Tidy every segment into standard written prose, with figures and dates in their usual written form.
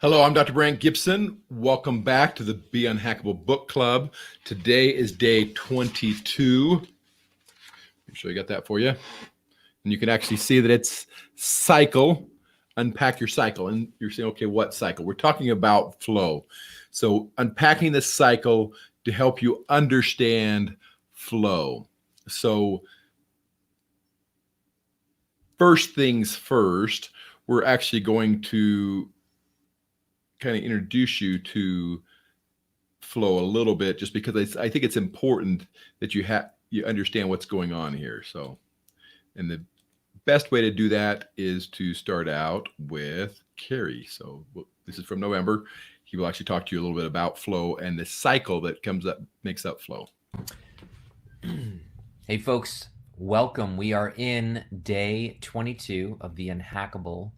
Hello, I'm Dr. Brant Gibson. Welcome back to the Be Unhackable Book Club. Today is day 22. Make sure I got that for you. And you can actually see that it's cycle, unpack your cycle. And you're saying, okay, what cycle? We're talking about flow. So unpacking the cycle to help you understand flow. So first things first, we're actually going to kind of introduce you to flow a little bit, just because I think it's important that you understand what's going on here. So, and the best way to do that is to start out with Carrie. So this is from November. He will actually talk to you a little bit about flow and the cycle that makes up flow. Hey folks, welcome. We are in day 22 of the Unhackable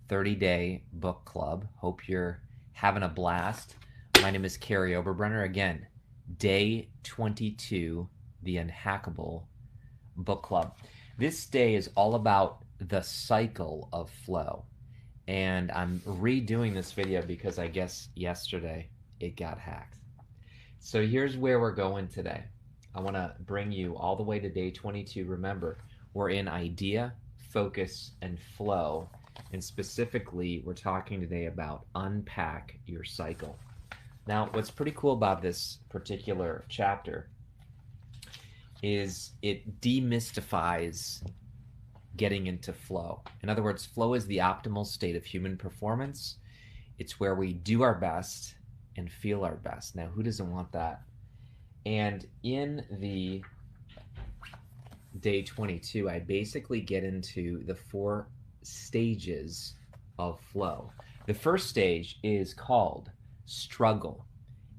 30-day book club. Hope you're having a blast. My name is Carrie Oberbrenner. Again, day 22, the Unhackable book club. This day is all about the cycle of flow. And I'm redoing this video because I guess yesterday it got hacked. So here's where we're going today. I want to bring you all the way to day 22. Remember, we're in idea, focus, and flow. And specifically, we're talking today about unpack your cycle. Now, what's pretty cool about this particular chapter is it demystifies getting into flow. In other words, flow is the optimal state of human performance. It's where we do our best and feel our best. Now, who doesn't want that? And in the day 22, I basically get into the 4 stages of flow. The first stage is called struggle.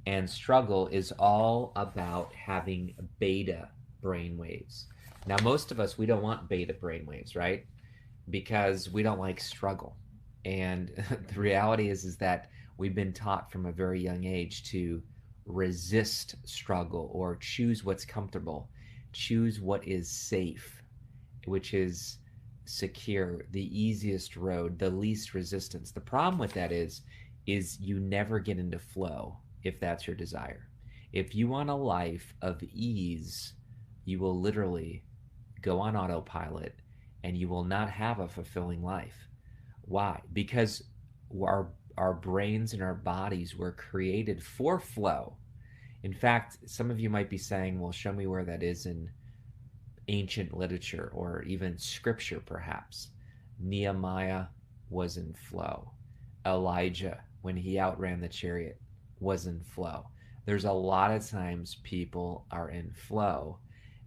And struggle is all about having beta brainwaves. Now, most of us, we don't want beta brainwaves, right? Because we don't like struggle. And the reality is that we've been taught from a very young age to resist struggle or choose what's comfortable, choose what is safe, which is secure, the easiest road, the least resistance. The problem with that is you never get into flow if that's your desire. If you want a life of ease, you will literally go on autopilot and you will not have a fulfilling life. Why? Because our brains and our bodies were created for flow. In fact, some of you might be saying, well, show me where that is in ancient literature or even scripture, perhaps. Nehemiah was in flow. Elijah, when he outran the chariot, was in flow. There's a lot of times people are in flow,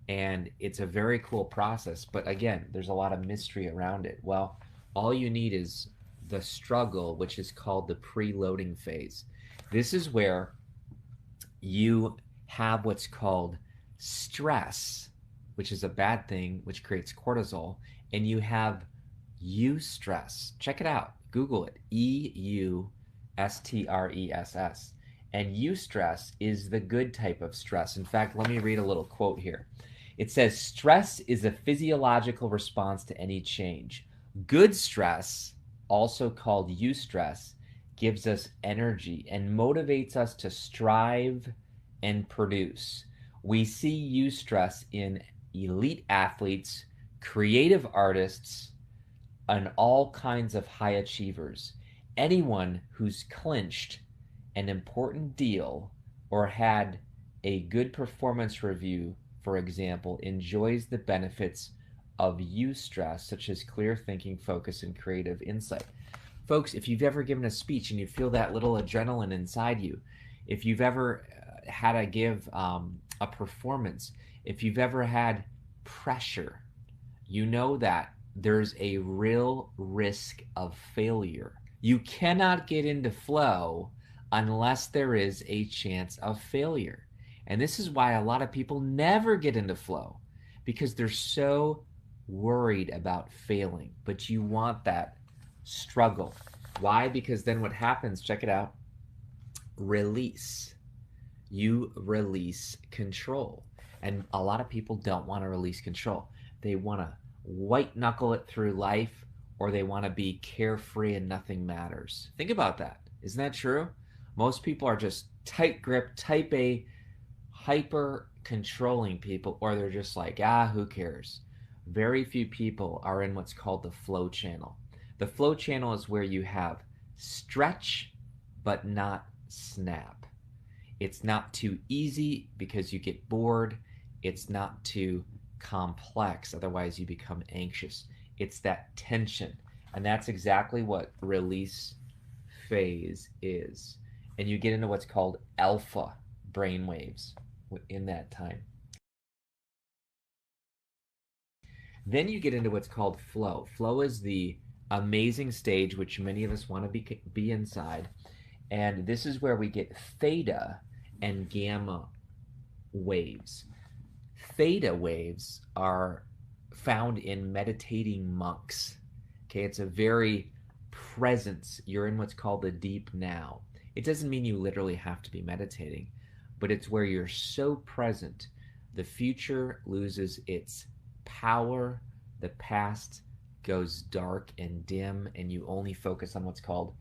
and it's a very cool process. But again, there's a lot of mystery around it. Well, all you need is the struggle, which is called the preloading phase. This is where you have what's called stress, which is a bad thing, which creates cortisol, and you have eustress. Check it out. Google it. EUSTRESS. And eustress is the good type of stress. In fact, let me read a little quote here. It says, stress is a physiological response to any change. Good stress, also called eustress, gives us energy and motivates us to strive and produce. We see eustress in elite athletes, creative artists, and all kinds of high achievers. Anyone who's clinched an important deal or had a good performance review, for example, enjoys the benefits of eustress, such as clear thinking, focus, and creative insight. Folks, if you've ever given a speech and you feel that little adrenaline inside you, if you've ever had to give a performance, if you've ever had pressure, you know that there's a real risk of failure. You cannot get into flow unless there is a chance of failure. And this is why a lot of people never get into flow, because they're so worried about failing. But you want that struggle. Why? Because then what happens, check it out, release. You release control. And a lot of people don't want to release control. They want to white knuckle it through life, or they want to be carefree and nothing matters. Think about that. Isn't that true? Most people are just tight grip, type A, hyper controlling people, or they're just like, who cares? Very few people are in what's called the flow channel. The flow channel is where you have stretch, but not snap. It's not too easy because you get bored. It's not too complex, otherwise, you become anxious. It's that tension. And that's exactly what release phase is. And you get into what's called alpha brain waves in that time. Then you get into what's called flow. Flow is the amazing stage which many of us want to be inside. And this is where we get theta and gamma waves. Theta waves are found in meditating monks. Okay, it's a very presence. You're in what's called the deep now. It doesn't mean you literally have to be meditating, but it's where you're so present, the future loses its power, the past goes dark and dim, and you only focus on what's called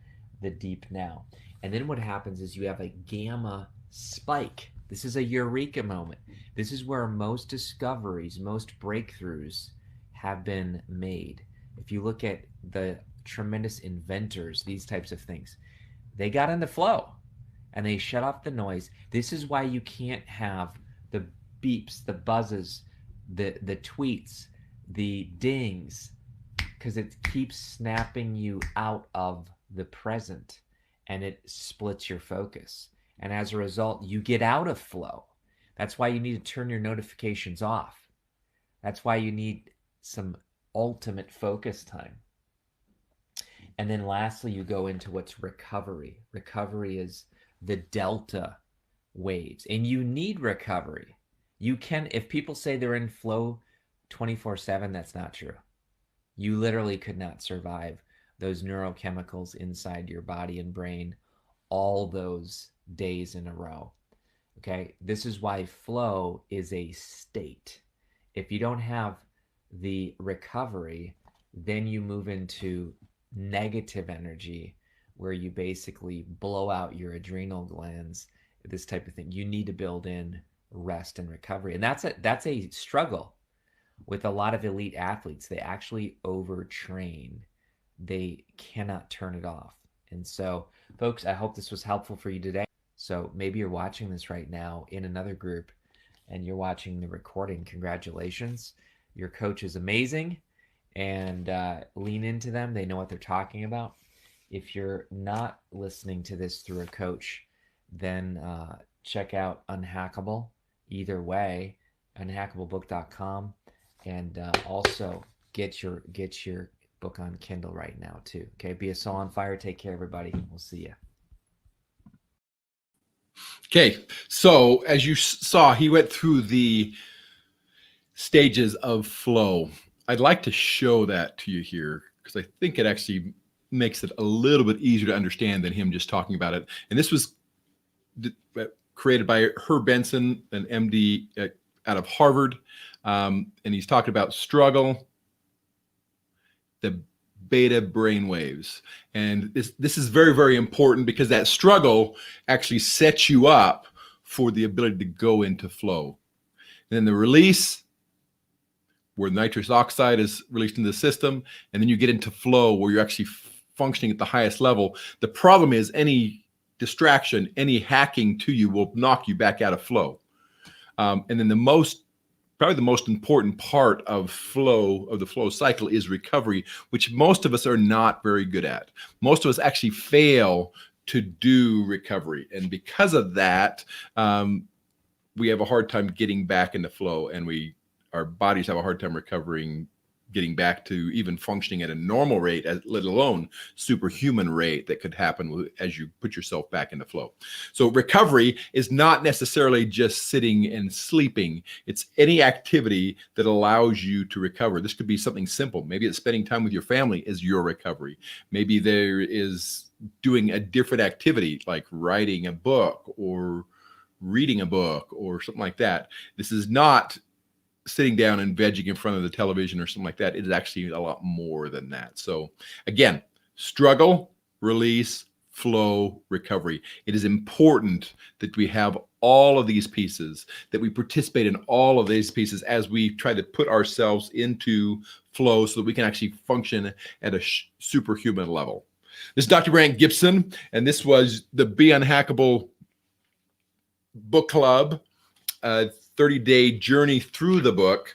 the deep now. And then what happens is you have a gamma spike. This is a eureka moment. This is where most discoveries, most breakthroughs have been made. If you look at the tremendous inventors, these types of things, they got into flow and they shut off the noise. This is why you can't have the beeps, the buzzes, the tweets, the dings, because it keeps snapping you out of the present and it splits your focus. And as a result, you get out of flow. That's why you need to turn your notifications off. That's why you need some ultimate focus time. And then lastly, you go into what's recovery. Recovery is the delta waves. And you need recovery. You can, if people say they're in flow 24/7, that's not true. You literally could not survive those neurochemicals inside your body and brain all those days in a row. Okay, this is why flow is a state. If you don't have the recovery, then you move into negative energy where you basically blow out your adrenal glands, this type of thing. You need to build in rest and recovery. And that's a struggle with a lot of elite athletes. They actually overtrain. They cannot turn it off. And so, folks, I hope this was helpful for you today. So maybe you're watching this right now in another group and you're watching the recording. Congratulations. Your coach is amazing, and lean into them. They know what they're talking about. If you're not listening to this through a coach, then check out Unhackable. Either way, unhackablebook.com, and also get your book on Kindle right now too. Okay, be a soul on fire. Take care, everybody. We'll see you. Okay, so as you saw, he went through the stages of flow. I'd like to show that to you here because I think it actually makes it a little bit easier to understand than him just talking about it. And this was created by Herb Benson, an MD out of Harvard. And he's talking about struggle, the beta brain waves. And this is very, very important because that struggle actually sets you up for the ability to go into flow. And then the release, where nitrous oxide is released into the system, and then you get into flow where you're actually functioning at the highest level. The problem is any distraction, any hacking to you will knock you back out of flow. And then probably the most important part of the flow cycle is recovery, which most of us are not very good at. Most of us actually fail to do recovery. And because of that, we have a hard time getting back into flow, and our bodies have a hard time recovering, getting back to even functioning at a normal rate, let alone superhuman rate that could happen as you put yourself back into flow. So recovery is not necessarily just sitting and sleeping. It's any activity that allows you to recover. This could be something simple. Maybe it's spending time with your family is your recovery. Maybe there is doing a different activity like writing a book or reading a book or something like that. This is not sitting down and vegging in front of the television or something like that. It is actually a lot more than that. So again, struggle, release, flow, recovery. It is important that we have all of these pieces, that we participate in all of these pieces as we try to put ourselves into flow so that we can actually function at a superhuman level. This is Dr. Brant Gibson, and this was the Be Unhackable Book Club, 30-day journey through the book.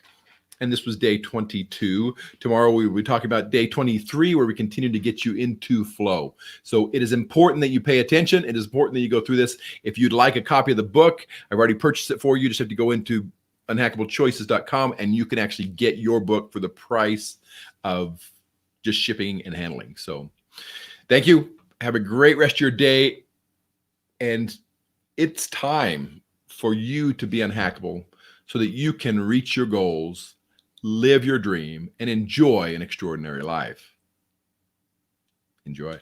And this was day 22. Tomorrow we will be talking about day 23, where we continue to get you into flow. So it is important that you pay attention. It is important that you go through this. If you'd like a copy of the book, I've already purchased it for you. You just have to go into unhackablechoices.com and you can actually get your book for the price of just shipping and handling. So thank you. Have a great rest of your day. And it's time for you to be unhackable so that you can reach your goals, live your dream, and enjoy an extraordinary life. Enjoy.